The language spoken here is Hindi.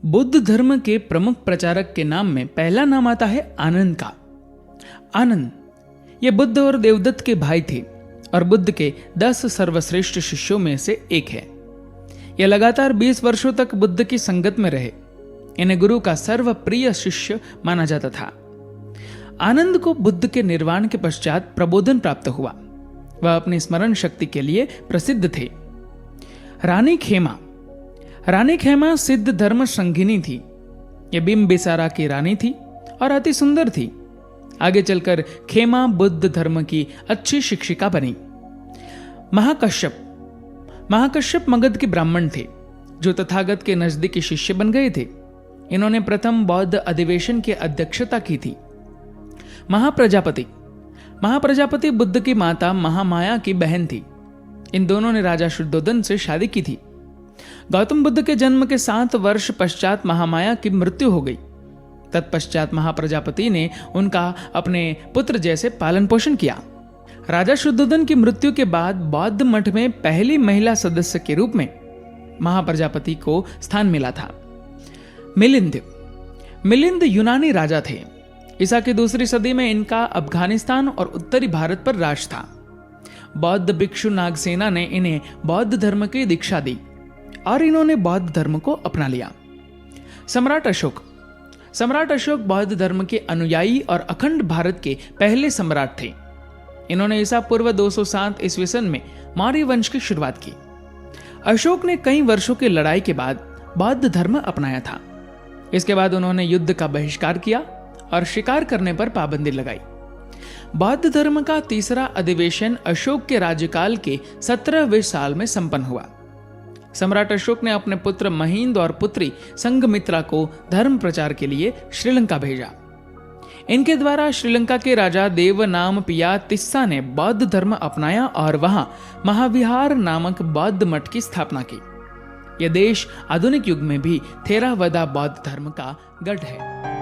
बुद्ध धर्म के प्रमुख प्रचारक के नाम में पहला नाम आता है आनंद का। आनंद ये बुद्ध और देवदत्त के भाई थे और बुद्ध के 10 सर्वश्रेष्ठ शिष्यों में से एक है। यह लगातार 20 वर्षों तक बुद्ध की संगत में रहे। इन्हें गुरु का सर्वप्रिय शिष्य माना जाता था। आनंद को बुद्ध के निर्वाण के पश्चात प्रबोधन प्राप्त हुआ। वह अपनी स्मरण शक्ति के लिए प्रसिद्ध थे। रानी खेमा सिद्ध धर्म संगिनी थी। यह बिम्बिसारा की रानी थी और अति सुंदर थी। आगे चलकर खेमा बुद्ध धर्म की अच्छी शिक्षिका बनी। महाकश्यप मगध के ब्राह्मण थे जो तथागत के नजदीकी शिष्य बन गए थे। इन्होंने प्रथम बौद्ध अधिवेशन की अध्यक्षता की थी। महाप्रजापति बुद्ध की माता महामाया की बहन थी। इन दोनों ने राजा शुद्धोधन से शादी की थी। गौतम बुद्ध के जन्म के 7 वर्ष पश्चात महामाया की मृत्यु हो गई। तत्पश्चात महाप्रजापति ने उनका अपने पुत्र जैसे पालन पोषण किया। राजा शुद्धोधन की मृत्यु के बाद बौद्ध मठ में पहली महिला सदस्य के रूप में महाप्रजापति को स्थान मिला था। मिलिंद यूनानी राजा थे। ईसा की 2री सदी में इनका अफगानिस्तान और उत्तरी भारत पर राज था। बौद्ध भिक्षु नागसेना ने इन्हें बौद्ध धर्म की दीक्षा दी और इन्होंने बौद्ध धर्म को अपना लिया। सम्राट अशोक बौद्ध धर्म के अनुयायी और अखंड भारत के पहले सम्राट थे। इन्होंने ईसा पूर्व 207 ईस्वी सन में मौर्य वंश की शुरुआत की। अशोक ने कई वर्षों की लड़ाई के बाद बौद्ध धर्म अपनाया था। इसके बाद उन्होंने युद्ध का बहिष्कार किया और शिकार करने पर पाबंदी लगाई। बौद्ध धर्म का 3रा अधिवेशन अशोक के राज्यकाल के 17वें साल में संपन्न हुआ। सम्राट अशोक ने अपने पुत्र महिंद और पुत्री संघमित्रा को धर्म प्रचार के लिए श्रीलंका भेजा। इनके द्वारा श्रीलंका के राजा देवनामपिया तिस्सा ने बौद्ध धर्म अपनाया और वहां महाविहार नामक बौद्ध मठ की स्थापना की। यह देश आधुनिक युग में भी थेरावदा बौद्ध धर्म का गढ़ है।